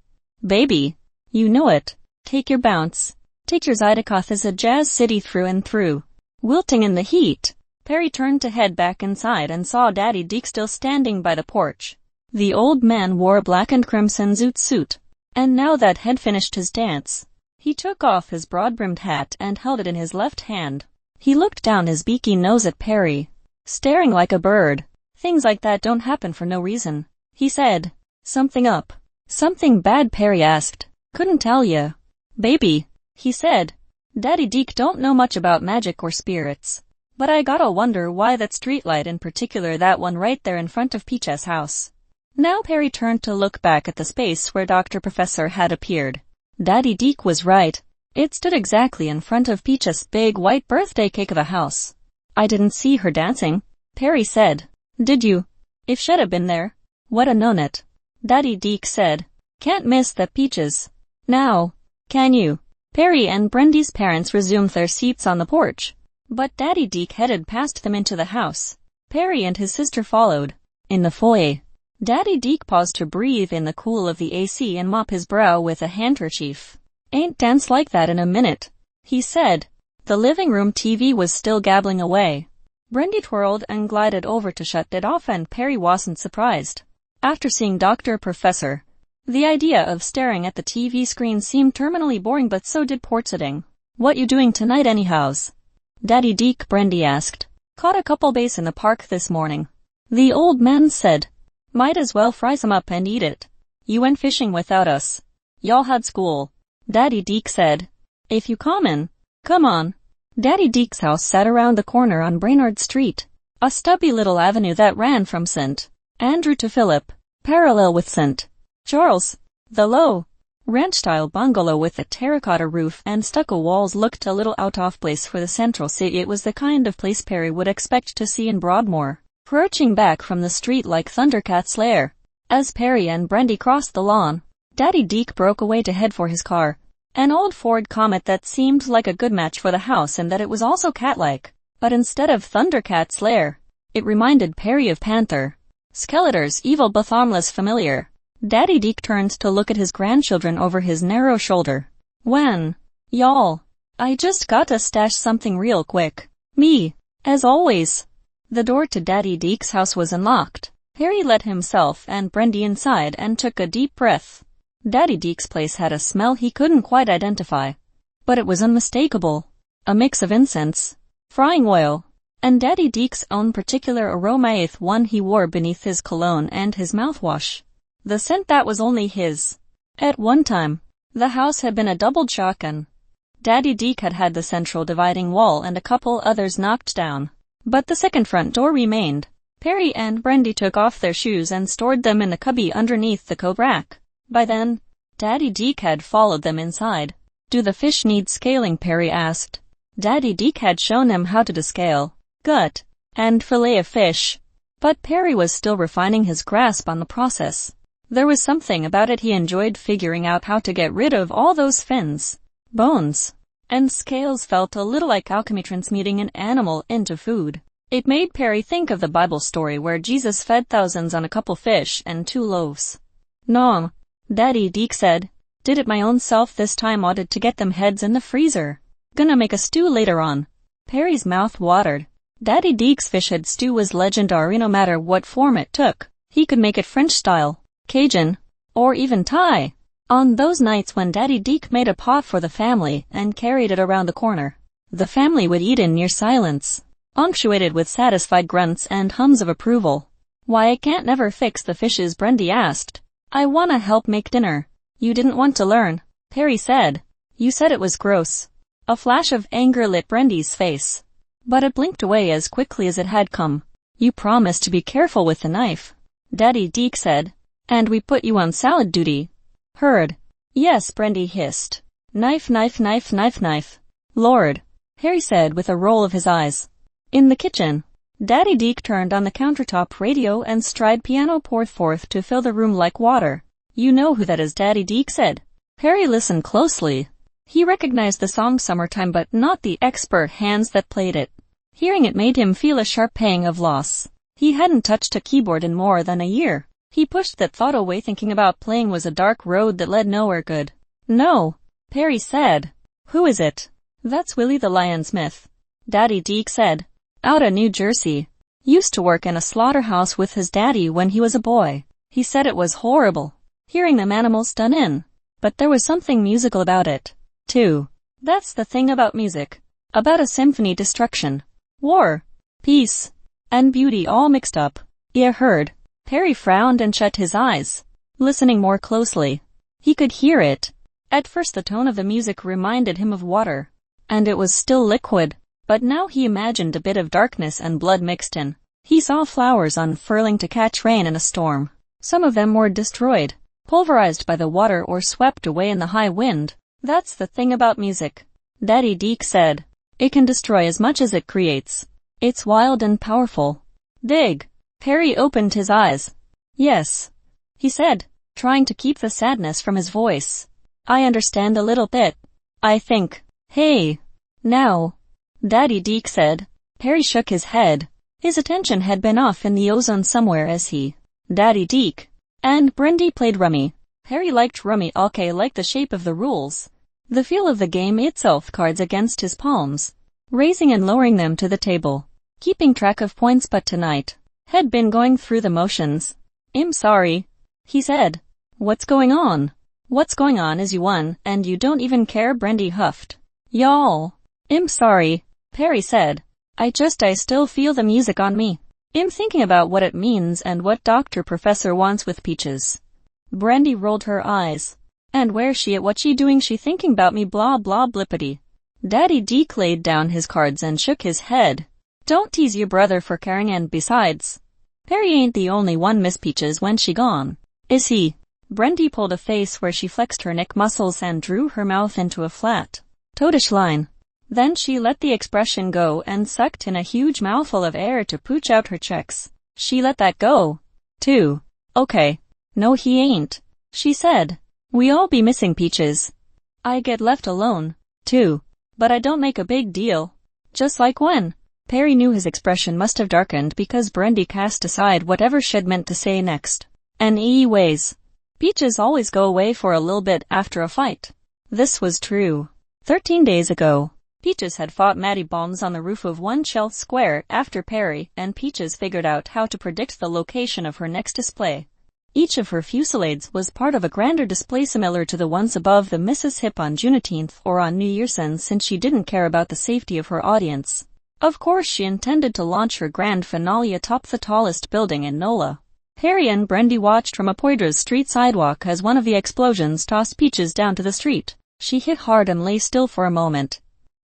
Baby, you know it. Take your bounce. Take your Zydekoth is a jazz city through and through." Wilting in the heat, Perry turned to head back inside and saw Daddy Deke still standing by the porch. The old man wore a black and crimson zoot suit, and now that had finished his dance, he took off his broad-brimmed hat and held it in his left hand. He looked down his beaky nose at Perry, staring like a bird. "Things like that don't happen for no reason," he said. "Something up? Something bad?" Perry asked. "Couldn't tell ya. Baby," he said. "Daddy Deke don't know much about magic or spirits, but I gotta wonder why that streetlight in particular, that one right there in front of Peach's house." Now Perry turned to look back at the space where Dr. Professor had appeared. Daddy Deke was right. It stood exactly in front of Peach's big white birthday cake of a house. "I didn't see her dancing," Perry said. "Did you? If she'd have been there, would have known it," Daddy Deke said. "Can't miss the Peaches. Now, can you?" Perry and Brendy's parents resumed their seats on the porch, but Daddy Deke headed past them into the house. Perry and his sister followed. In the foyer, Daddy Deke paused to breathe in the cool of the AC and mop his brow with a handkerchief. "Ain't danced like that in a minute," he said. The living room TV was still gabbling away. Brendy twirled and glided over to shut it off, and Perry wasn't surprised. After seeing Dr. Professor, the idea of staring at the TV screen seemed terminally boring, but so did port sitting. "What you doing tonight anyhows?" Daddy Deke, Brendy asked. "Caught a couple bass in the park this morning," the old man said. "Might as well fry some up and eat it. You went fishing without us. Y'all had school," Daddy Deke said. "If you comin', come on." Daddy Deke's house sat around the corner on Brainerd Street, a stubby little avenue that ran from St. Andrew to Phillip, parallel with St. Charles. The low, ranch-style bungalow with a terracotta roof and stucco walls looked a little out of place for the central city. It was the kind of place Perry would expect to see in Broadmoor, approaching back from the street like Thundercat's lair. As Perry and Brendy crossed the lawn, Daddy Deke broke away to head for his car. An old Ford Comet that seemed like a good match for the house and that it was also cat-like. But instead of Thundercat's lair, it reminded Perry of Panther, Skeletor's evil but harmless familiar. Daddy Deke turned to look at his grandchildren over his narrow shoulder. When? Y'all. I just gotta stash something real quick. Me. As always. The door to Daddy Deke's house was unlocked. Perry let himself and Brendy inside and took a deep breath. Daddy Deke's place had a smell he couldn't quite identify, but it was unmistakable. A mix of incense, frying oil, and Daddy Deke's own particular aroma, one he wore beneath his cologne and his mouthwash. The scent that was only his. At one time, the house had been a doubled shotgun. Daddy Deke had had the central dividing wall and a couple others knocked down, but the second front door remained. Perry and Brendy took off their shoes and stored them in the cubby underneath the coat rack. By then, Daddy Deke had followed them inside. Do the fish need scaling? Perry asked. Daddy Deke had shown him how to descale, gut, and fillet a fish, but Perry was still refining his grasp on the process. There was something about it he enjoyed, figuring out how to get rid of all those fins, bones, and scales. Felt a little like alchemy, transmuting an animal into food. It made Perry think of the Bible story where Jesus fed thousands on a couple fish and 2 loaves. "Nom," Daddy Deke said. "Did it my own self this time. Oughted to get them heads in the freezer. Gonna make a stew later on." Perry's mouth watered. Daddy Deke's fish head stew was legendary no matter what form it took. He could make it French style, Cajun, or even Thai. On those nights when Daddy Deke made a pot for the family and carried it around the corner, the family would eat in near silence, punctuated with satisfied grunts and hums of approval. "Why, I can't never fix the fishes?" Brendy asked. "I wanna help make dinner." "You didn't want to learn," Perry said. "You said it was gross." A flash of anger lit Brendy's face, but it blinked away as quickly as it had come. "You promised to be careful with the knife," Daddy Deke said. "And we put you on salad duty." "Heard." "Yes," Brendy hissed. "Knife, knife, knife, knife, knife." "Lord," Harry said with a roll of his eyes. In the kitchen, Daddy Deke turned on the countertop radio and stride piano poured forth to fill the room like water. "You know who that is?" Daddy Deke said. Harry listened closely. He recognized the song Summertime, but not the expert hands that played it. Hearing it made him feel a sharp pang of loss. He hadn't touched a keyboard in more than a year. He pushed that thought away, thinking about playing was a dark road that led nowhere good. "No," Perry said. "Who is it?" "That's Willie the Lionsmith," Daddy Deke said. "Outta New Jersey. Used to work in a slaughterhouse with his daddy when he was a boy. He said it was horrible, hearing them animals done in. But there was something musical about it, too. That's the thing about music. About a symphony, destruction, war, peace, and beauty all mixed up." "Yeah, heard." Perry frowned and shut his eyes, listening more closely. He could hear it. At first the tone of the music reminded him of water, and it was still liquid, but now he imagined a bit of darkness and blood mixed in. He saw flowers unfurling to catch rain in a storm. Some of them were destroyed, pulverized by the water or swept away in the high wind. "That's the thing about music," Daddy Deke said. "It can destroy as much as it creates. It's wild and powerful." "Dig." Perry opened his eyes. "Yes," he said, trying to keep the sadness from his voice. "I understand a little bit, I think." "Hey, now," Daddy Deke said. Perry shook his head. His attention had been off in the ozone somewhere as he, Daddy Deke, and Brendy played rummy. Harry liked rummy, okay, liked the shape of the rules, the feel of the game itself, cards against his palms, raising and lowering them to the table, keeping track of points, but tonight had been going through the motions. "I'm sorry," he said. "What's going on?" "What's going on is you won, and you don't even care," Brendy huffed. "Y'all." "I'm sorry," Perry said. I still feel the music on me. I'm thinking about what it means and what Dr. Professor wants with Peaches." Brendy rolled her eyes. "And where's she at? What's she doing? She thinking about me, blah blah blippity." Daddy Deke laid down his cards and shook his head. "Don't tease your brother for caring, and besides, Perry ain't the only one Miss Peaches when she gone, is he?" Brendy pulled a face where she flexed her neck muscles and drew her mouth into a flat, toadish line. Then she let the expression go and sucked in a huge mouthful of air to pooch out her checks. She let that go, too. Okay. No, he ain't, she said. We all be missing Peaches. I get left alone, too. But I don't make a big deal. Just like when. Perry knew his expression must have darkened because Brendy cast aside whatever she'd meant to say next. Anyways, Peaches always go away for a little bit after a fight. This was true. 13 days ago, Peaches had fought Matty Bombs on the roof of One Shelf Square after Perry and Peaches figured out how to predict the location of her next display. Each of her fusillades was part of a grander display similar to the ones above the Mrs. Hip on Juneteenth or on New Year's Eve, since she didn't care about the safety of her audience. Of course she intended to launch her grand finale atop the tallest building in NOLA. Harry and Brendy watched from a Poydras Street sidewalk as one of the explosions tossed Peaches down to the street. She hit hard and lay still for a moment,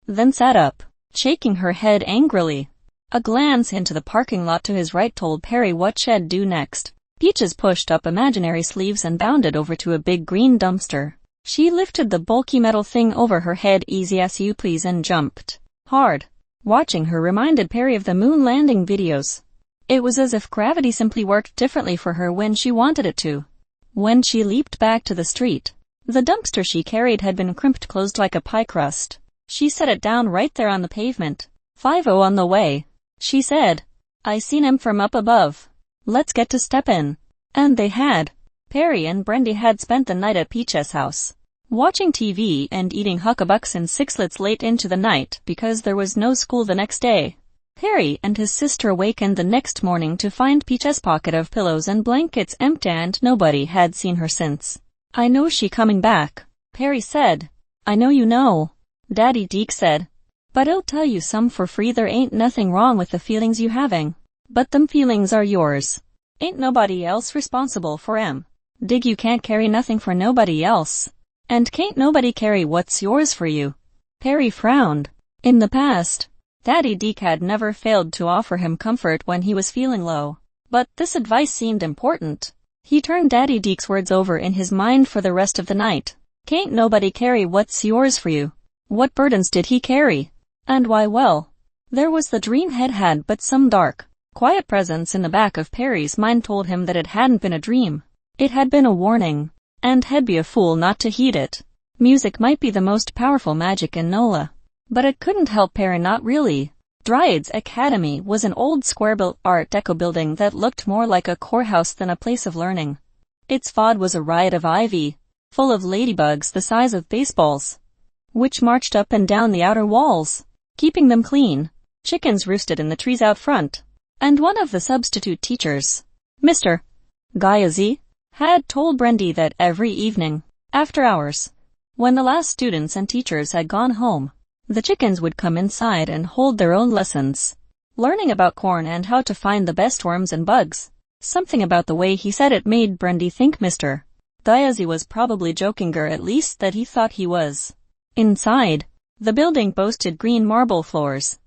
then sat up, shaking her head angrily. A glance into the parking lot to his right told Perry what she'd do next. Peaches pushed up imaginary sleeves and bounded over to a big green dumpster. She lifted the bulky metal thing over her head easy as you please and jumped hard. Watching her reminded Perry of the moon landing videos. It was as if gravity simply worked differently for her when she wanted it to. When she leaped back to the street, the dumpster she carried had been crimped closed like a pie crust. She set it down right there on the pavement. 5-0 on the way, she said. I seen him from up above. Let's get to steppin'. And they had. Perry and Brendy had spent the night at Peach's house, watching TV and eating huckabucks and sixlets late into the night because there was no school the next day. Perry and his sister awakened the next morning to find Peach's pocket of pillows and blankets empty and nobody had seen her since. I know she coming back, Perry said. I know you know, Daddy Deke said. But I'll tell you some for free, there ain't nothing wrong with the feelings you having. But them feelings are yours. Ain't nobody else responsible for 'em. Dig, you can't carry nothing for nobody else. And can't nobody carry what's yours for you. Perry frowned. In the past, Daddy Deke had never failed to offer him comfort when he was feeling low. But this advice seemed important. He turned Daddy Deke's words over in his mind for the rest of the night. Can't nobody carry what's yours for you. What burdens did he carry? And why? Well, there was the dream he'd had, but some dark, quiet presence in the back of Perry's mind told him that it hadn't been a dream. It had been a warning, and he'd be a fool not to heed it. Music might be the most powerful magic in NOLA, but it couldn't help Perry, not really. Dryads Academy was an old square-built Art Deco building that looked more like a courthouse than a place of learning. Its facade was a riot of ivy, full of ladybugs the size of baseballs, which marched up and down the outer walls, keeping them clean. Chickens roosted in the trees out front, and one of the substitute teachers, Mr. Gaiazi, had told Brendy that every evening, after hours, when the last students and teachers had gone home, the chickens would come inside and hold their own lessons, learning about corn and how to find the best worms and bugs. Something about the way he said it made Brendy think Mr. Gaiazi was probably joking, or at least that he thought he was. Inside, the building boasted green marble floors,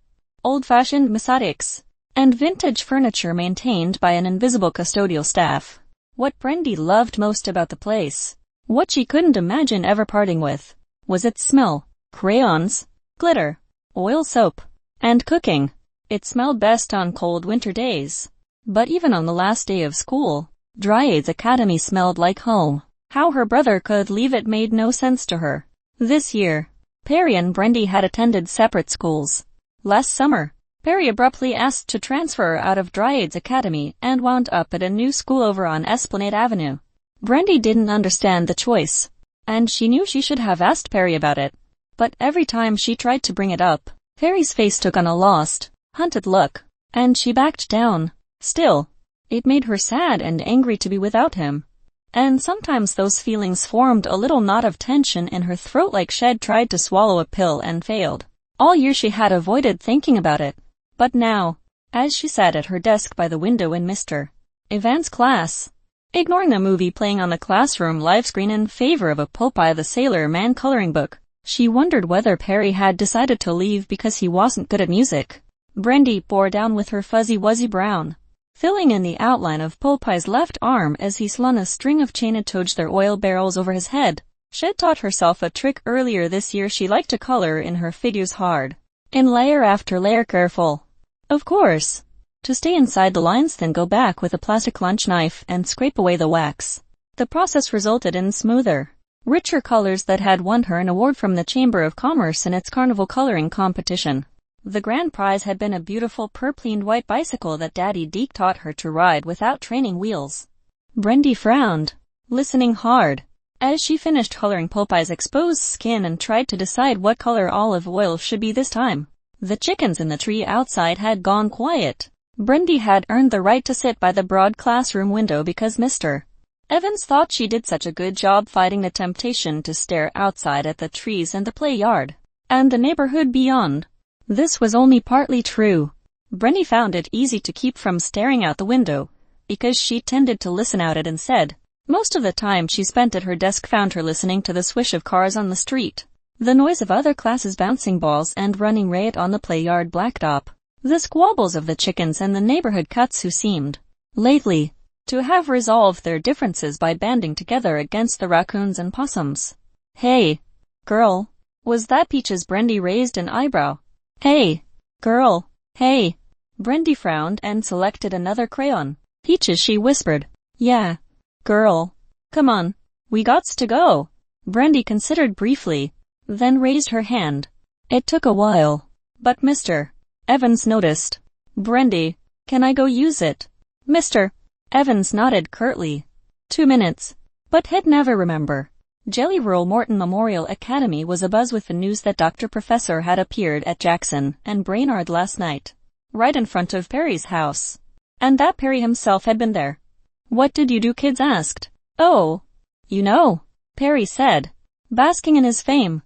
old-fashioned mosaics, and vintage furniture maintained by an invisible custodial staff. What Brendy loved most about the place, what she couldn't imagine ever parting with, was its smell. Crayons, glitter, oil soap, and cooking. It smelled best on cold winter days. But even on the last day of school, Dryads Academy smelled like home. How her brother could leave it made no sense to her. This year, Perry and Brendy had attended separate schools. Last summer, Perry abruptly asked to transfer out of Dryads Academy and wound up at a new school over on Esplanade Avenue. Brendy didn't understand the choice, and she knew she should have asked Perry about it. But every time she tried to bring it up, Perry's face took on a lost, hunted look, and she backed down. Still, it made her sad and angry to be without him. And sometimes those feelings formed a little knot of tension in her throat, like she'd tried to swallow a pill and failed. All year she had avoided thinking about it. But now, as she sat at her desk by the window in Mr. Evan's class, ignoring the movie playing on the classroom live screen in favor of a Popeye the Sailor Man coloring book, she wondered whether Perry had decided to leave because he wasn't good at music. Brendy bore down with her fuzzy-wuzzy brown filling in the outline of Popey's left arm as he slung a string of chained toge their oil barrels over his head. She'd taught herself a trick earlier this year. She liked to color in her figures hard, in layer after layer, careful, of course, to stay inside the lines, then go back with a plastic lunch knife and scrape away the wax. The process resulted in smoother, richer colors that had won her an award from the Chamber of Commerce in its carnival coloring competition. The grand prize had been a beautiful purplined white bicycle that Daddy Deke taught her to ride without training wheels. Brendy frowned, listening hard, as she finished coloring Popey's exposed skin and tried to decide what color olive oil should be this time. The chickens in the tree outside had gone quiet. Brendy had earned the right to sit by the broad classroom window because Mr. Evans thought she did such a good job fighting the temptation to stare outside at the trees and the play yard, and the neighborhood beyond. This was only partly true. Brendy found it easy to keep from staring out the window, because she tended to listen out it instead. Most of the time she spent at her desk found her listening to the swish of cars on the street, the noise of other classes bouncing balls and running riot on the play yard blacktop, the squabbles of the chickens and the neighborhood cuts who seemed, lately, to have resolved their differences by banding together against the raccoons and possums. "Hey, girl, was that Peaches?" Brendy raised an eyebrow. "Hey, girl, hey." Brendy frowned and selected another crayon. "Peaches," she whispered. "Yeah, girl. Come on, we gots to go." Brendy considered briefly, then raised her hand. It took a while, but Mr. Evans noticed. "Brendy, can I go use it?" Mr. Evans nodded curtly. 2 minutes. But he'd never remember. Jelly Roll Morton Memorial Academy was abuzz with the news that Dr. Professor had appeared at Jackson and Brainerd last night, right in front of Perry's house, and that Perry himself had been there. "What did you do?" kids asked. "Oh, you know," Perry said, basking in his fame.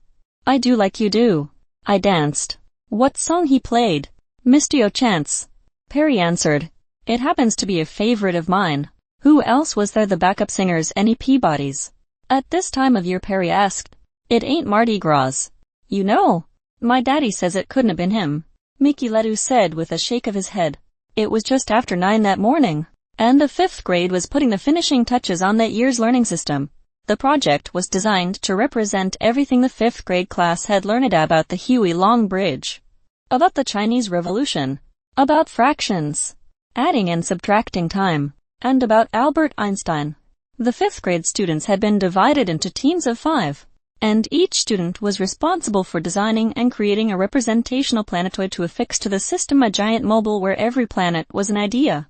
"I do like you do. I danced." "What song he played?" "Misty Chance," Perry answered. "It happens to be a favorite of mine." "Who else was there?" "The backup singers, any Peabodys?" "At this time of year?" Perry asked. "It ain't Mardi Gras, you know." "My daddy says it couldn't have been him," Mickey Ledoux said with a shake of his head. "It was just after 9 that morning, and the 5th grade was putting the finishing touches on that year's learning system. The project was designed to represent everything the 5th grade class had learned about the Huey Long Bridge, about the Chinese Revolution, about fractions, adding and subtracting time, and about Albert Einstein. The 5th grade students had been divided into teams of 5, and each student was responsible for designing and creating a representational planetoid to affix to the system, a giant mobile where every planet was an idea.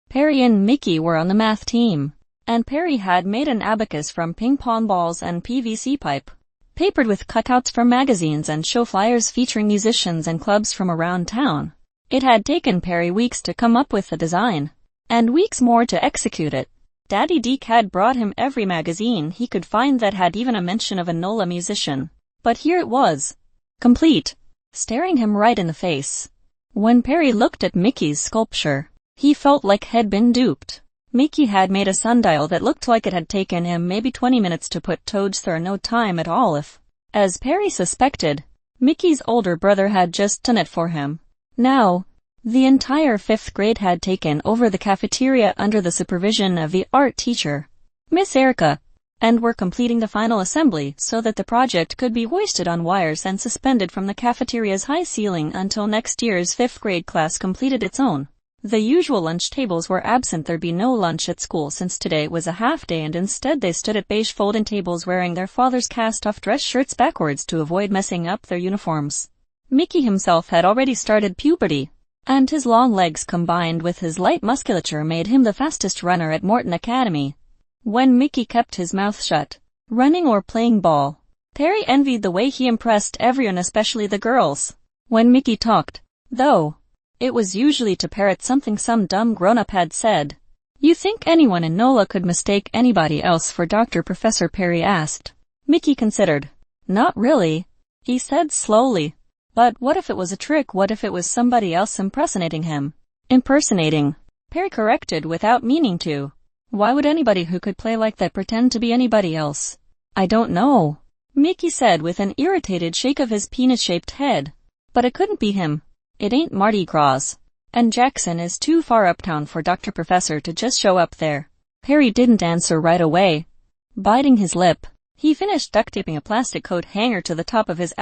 Perry and Mickey were on the math team, and Perry had made an abacus from ping pong balls and PVC pipe, papered with cutouts from magazines and show flyers featuring musicians and clubs from around town. It had taken Perry weeks to come up with the design, and weeks more to execute it. Daddy Deke had brought him every magazine he could find that had even a mention of a NOLA musician. But here it was, complete, staring him right in the face. When Perry looked at Mickey's sculpture, he felt like he'd been duped. Mickey had made a sundial that looked like it had taken him maybe 20 minutes to put together, no time at all if, as Perry suspected, Mickey's older brother had just done it for him. Now, the entire 5th grade had taken over the cafeteria under the supervision of the art teacher, Miss Erica, and were completing the final assembly so that the project could be hoisted on wires and suspended from the cafeteria's high ceiling until next year's 5th grade class completed its own. The usual lunch tables were absent. There'd be no lunch at school since today was a half day, and instead they stood at beige folding tables wearing their father's cast-off dress shirts backwards to avoid messing up their uniforms. Mickey himself had already started puberty, and his long legs combined with his light musculature made him the fastest runner at Morton Academy. When Mickey kept his mouth shut, running or playing ball, Perry envied the way he impressed everyone, especially the girls. When Mickey talked, though, it was usually to parrot something some dumb grown-up had said. "You think anyone in NOLA could mistake anybody else for Dr. Professor?" Perry asked. Mickey considered. "Not really," he said slowly. "But what if it was a trick? What if it was somebody else impersonating him?" "Impersonating," Perry corrected without meaning to. "Why would anybody who could play like that pretend to be anybody else?" "I don't know," Mickey said with an irritated shake of his penis-shaped head. "But it couldn't be him. It ain't Mardi Gras." And Jackson is too far uptown for Dr. Professor to just show up there. Harry didn't answer right away. Biting his lip, he finished duct taping a plastic coat hanger to the top of his